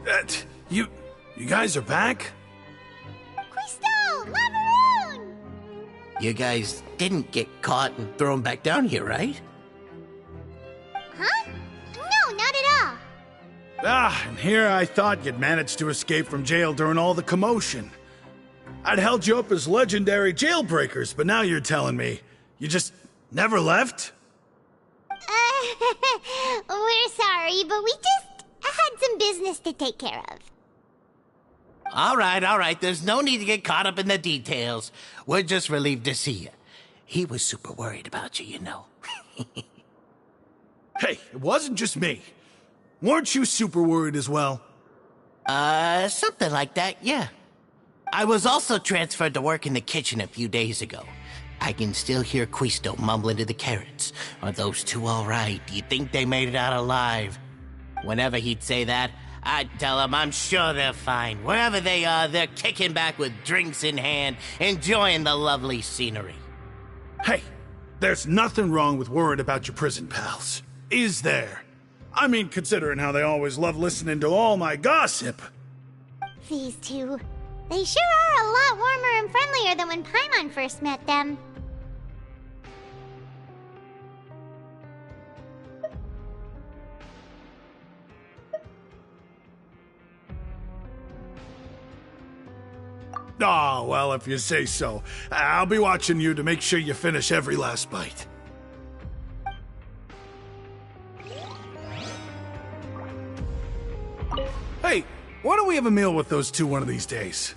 Uh, you guys are back? Quisto! Lavaroon! You guys didn't get caught and thrown back down here, right? Huh? No, not at all. Ah, and here I thought you'd managed to escape from jail during all the commotion. I'd held you up as legendary jailbreakers, but now you're telling me you just never left? We're sorry, but we just had some business to take care of. All right. There's no need to get caught up in the details. We're just relieved to see you. He was super worried about you, you know. Hey, it wasn't just me. Weren't you super worried as well? Something like that, yeah. I was also transferred to work in the kitchen a few days ago. I can still hear Quisto mumbling to the carrots. Are those two all right? Do you think they made it out alive? Whenever he'd say that, I'd tell him I'm sure they're fine. Wherever they are, they're kicking back with drinks in hand, enjoying the lovely scenery. Hey, there's nothing wrong with worrying about your prison pals. Is there? I mean, considering how they always love listening to all my gossip. These two. They sure are a lot warmer and friendlier than when Paimon first met them. Oh, well, if you say so. I'll be watching you to make sure you finish every last bite. Hey, why don't we have a meal with those two one of these days?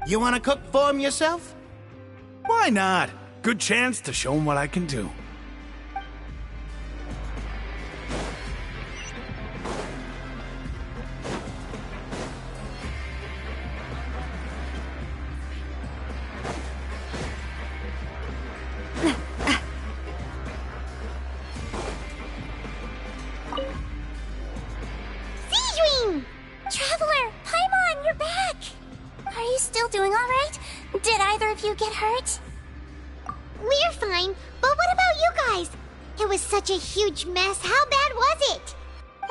You want to cook for them yourself? Why not? Good chance to show them what I can do. Traveler! Paimon, you're back! Are you still doing alright? Did either of you get hurt? We're fine, but what about you guys? It was such a huge mess. How bad was it?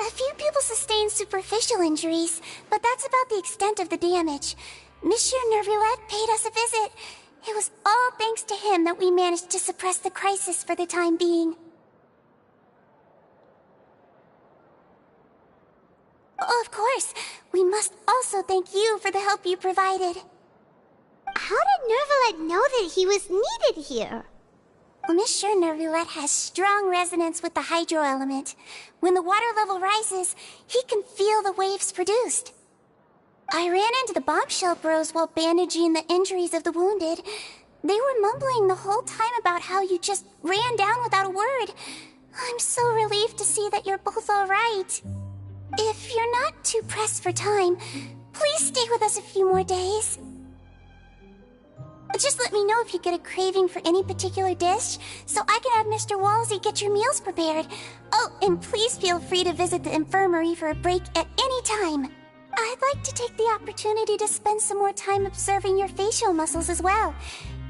A few people sustained superficial injuries, but that's about the extent of the damage. Monsieur Nervulette paid us a visit. It was all thanks to him that we managed to suppress the crisis for the time being. Of course, we must also thank you for the help you provided. How did Nervulette know that he was needed here? Well, Monsieur Nervulette has strong resonance with the hydro element. When the water level rises, he can feel the waves produced. I ran into the bombshell bros while bandaging the injuries of the wounded. They were mumbling the whole time about how you just ran down without a word. I'm so relieved to see that you're both all right. If you're not too pressed for time, please stay with us a few more days. Just let me know if you get a craving for any particular dish, so I can have Mr. Walsey get your meals prepared. Oh, and please feel free to visit the infirmary for a break at any time. I'd like to take the opportunity to spend some more time observing your facial muscles as well.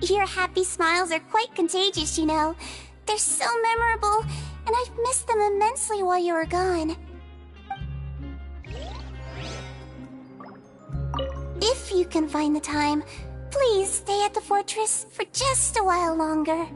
Your happy smiles are quite contagious, you know. They're so memorable, and I've missed them immensely while you were gone. If you can find the time, please stay at the fortress for just a while longer.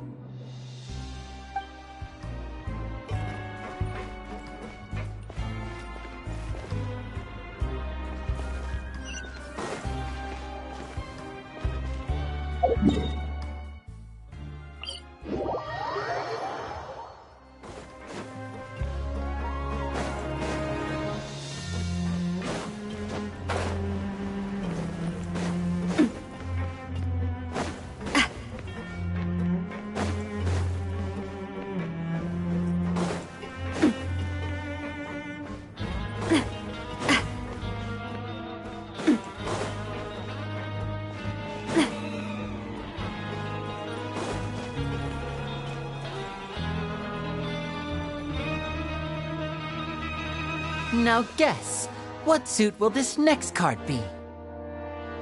Now guess, what suit will this next card be?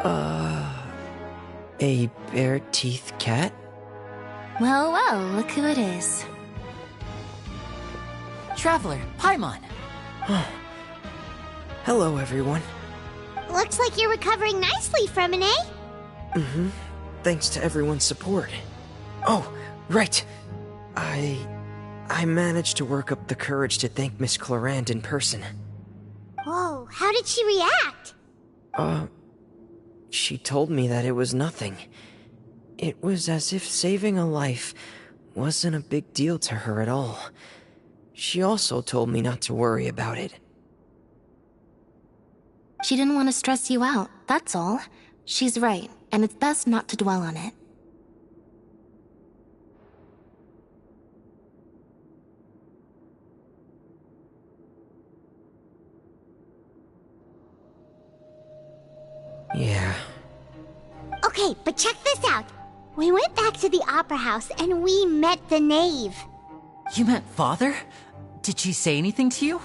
A bare-teeth cat? Well, well, look who it is. Traveler, Paimon. Hello, everyone. Looks like you're recovering nicely from it, eh? Mm-hmm. Thanks to everyone's support. Oh, right. I managed to work up the courage to thank Miss Clorand in person. Whoa, how did she react? She told me that it was nothing. It was as if saving a life wasn't a big deal to her at all. She also told me not to worry about it. She didn't want to stress you out, that's all. She's right, and it's best not to dwell on it. Yeah. Okay, but check this out. We went back to the opera house and we met the knave. You met Father? Did she say anything to you?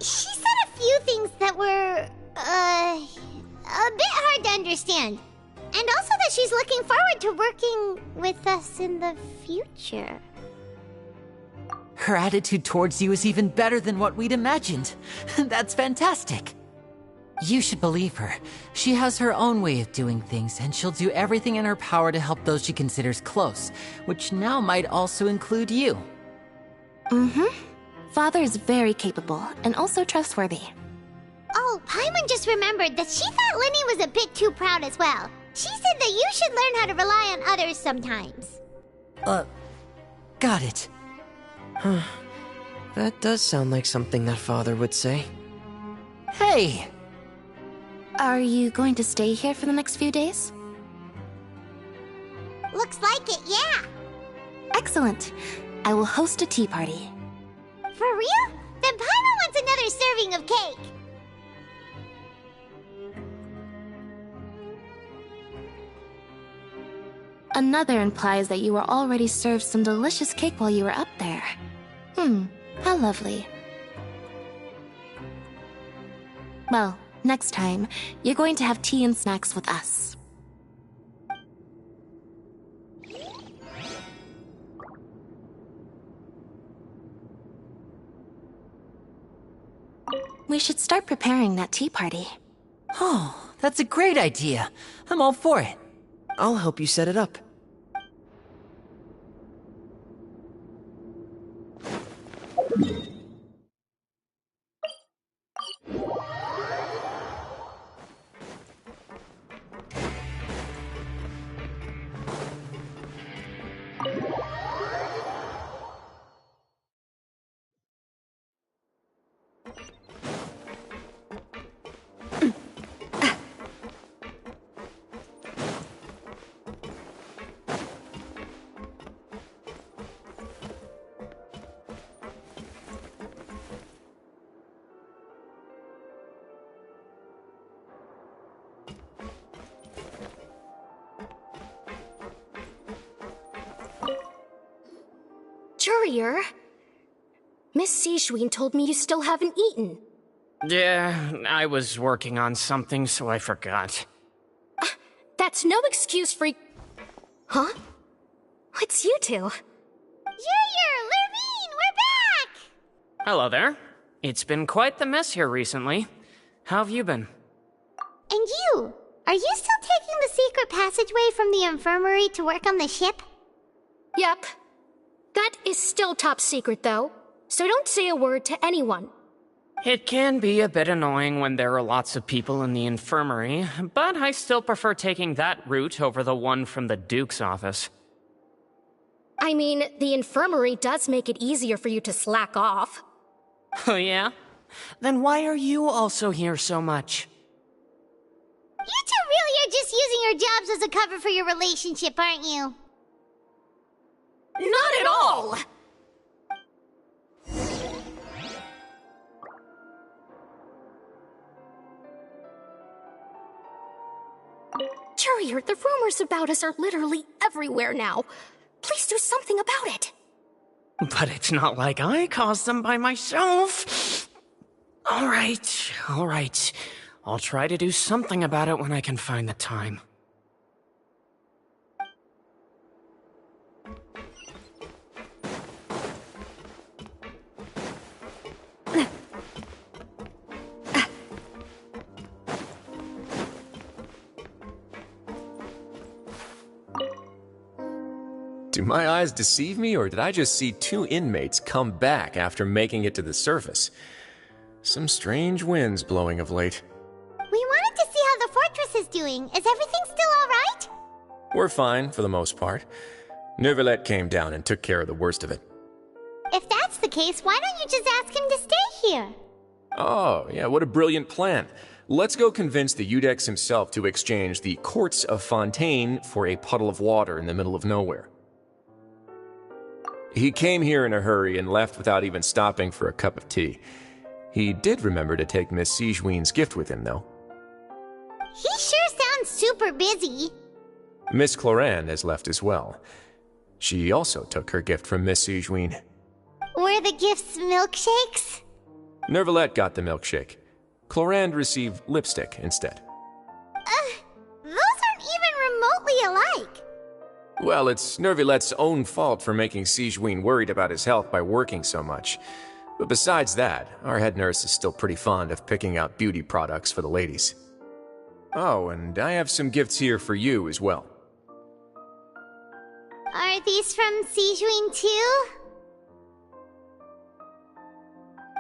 She said a few things that were, a bit hard to understand. And also that she's looking forward to working with us in the future. Her attitude towards you is even better than what we'd imagined. That's fantastic. You should believe her. She has her own way of doing things, and she'll do everything in her power to help those she considers close, which now might also include you. Mm-hmm. Father is very capable, and also trustworthy. Oh, Paimon just remembered that she thought Linny was a bit too proud as well. She said that you should learn how to rely on others sometimes. Got it. Huh. That does sound like something that Father would say. Hey! Are you going to stay here for the next few days? Looks like it, yeah. Excellent. I will host a tea party. For real? Then Paimon wants another serving of cake. Another implies that you were already served some delicious cake while you were up there. How lovely. Well, next time, you're going to have tea and snacks with us. We should start preparing that tea party. Oh, that's a great idea. I'm all for it. I'll help you set it up. Courier? Miss Sishween told me you still haven't eaten. Yeah, I was working on something, so I forgot. That's no excuse for... Huh? It's you two. Junior, Lurvine, we're back! Hello there. It's been quite the mess here recently. How have you been? And you? Are you still taking the secret passageway from the infirmary to work on the ship? Yep. That is still top secret, though, so don't say a word to anyone. It can be a bit annoying when there are lots of people in the infirmary, but I still prefer taking that route over the one from the Duke's office. I mean, the infirmary does make it easier for you to slack off. Oh yeah? Then why are you also here so much? You two really are just using your jobs as a cover for your relationship, aren't you? Not at all! Courier, the rumors about us are literally everywhere now. Please do something about it. But it's not like I caused them by myself. All right. I'll try to do something about it when I can find the time. Do my eyes deceive me, or did I just see two inmates come back after making it to the surface? Some strange winds blowing of late. We wanted to see how the fortress is doing. Is everything still alright? We're fine, for the most part. Neuvillette came down and took care of the worst of it. If that's the case, why don't you just ask him to stay here? Oh, yeah, what a brilliant plan. Let's go convince the Eudex himself to exchange the Courts of Fontaine for a puddle of water in the middle of nowhere. He came here in a hurry and left without even stopping for a cup of tea. He did remember to take Miss Sigewinne's gift with him, though. He sure sounds super busy. Miss Clorinde has left as well. She also took her gift from Miss Sigewinne. Were the gifts milkshakes? Neuvillette got the milkshake. Clorinde received lipstick instead. Those aren't even remotely alike. Well, it's Neuvillette's own fault for making Sigewinne worried about his health by working so much. But besides that, our head nurse is still pretty fond of picking out beauty products for the ladies. Oh, and I have some gifts here for you as well. Are these from Sigewinne too?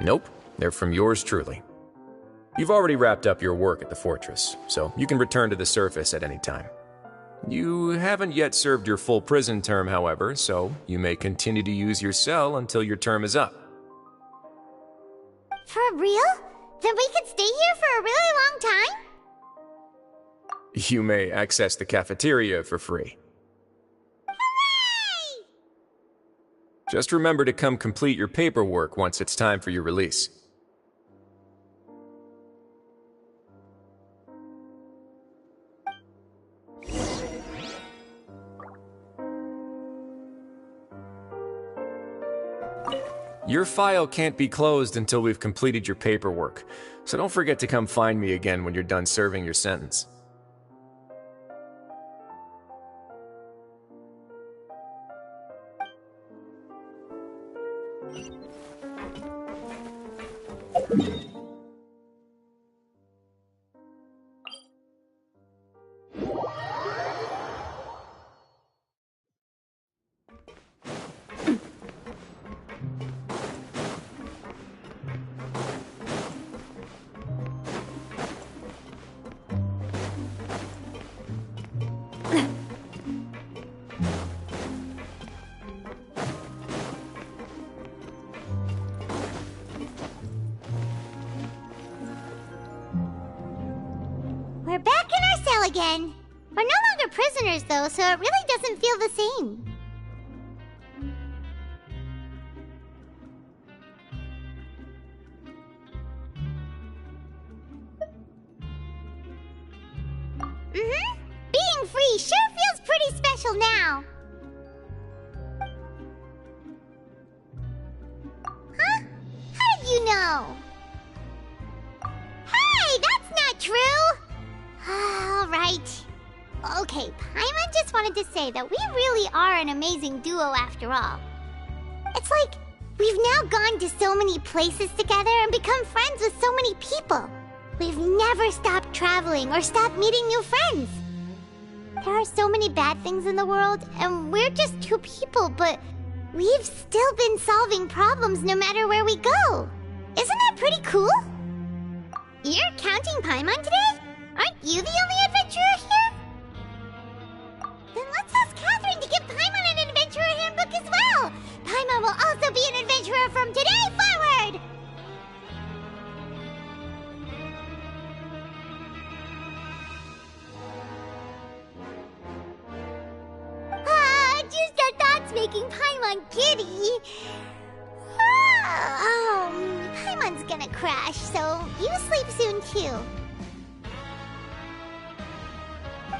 Nope, they're from yours truly. You've already wrapped up your work at the fortress, so you can return to the surface at any time. You haven't yet served your full prison term, however, so you may continue to use your cell until your term is up. For real? Then we could stay here for a really long time? You may access the cafeteria for free. Hooray! Just remember to come complete your paperwork once it's time for your release. Your file can't be closed until we've completed your paperwork, so don't forget to come find me again when you're done serving your sentence. We're back in our cell again. We're no longer prisoners, though, so it really doesn't feel the same. Being free sure feels pretty special now. Huh? How did you know? Hey, that's not true! All right. Okay, Paimon just wanted to say that we really are an amazing duo after all. It's like we've now gone to so many places together and become friends with so many people. We've never stopped traveling or stopped meeting new friends. There are so many bad things in the world, and we're just two people, but we've still been solving problems no matter where we go. Isn't that pretty cool? You're counting Paimon today? Aren't you the only adventurer here? Then let's ask Catherine to give Paimon an adventurer handbook as well. Paimon will also be an adventurer from today forward. Just our thoughts making Paimon giddy. Paimon's gonna crash, so you sleep soon too.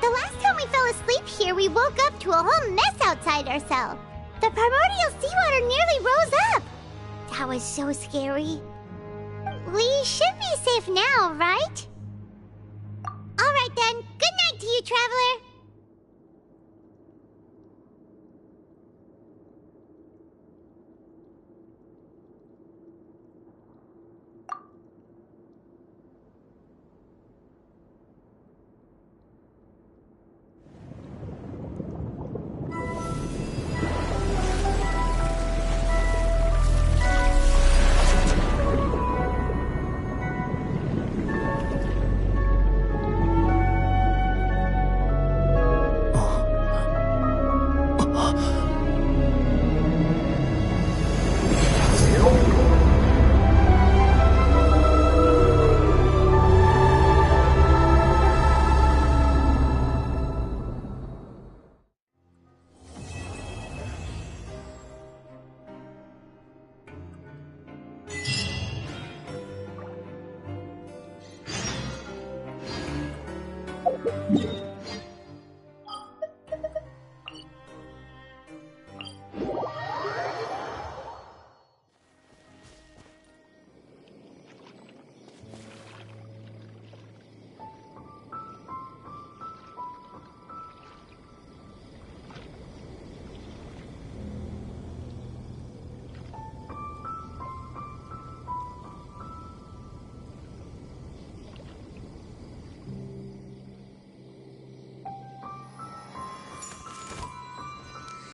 The last time we fell asleep here, we woke up to a whole mess outside our cell. The primordial seawater nearly rose up. That was so scary. We should be safe now, right? All right then. Good night to you, traveler. Huh?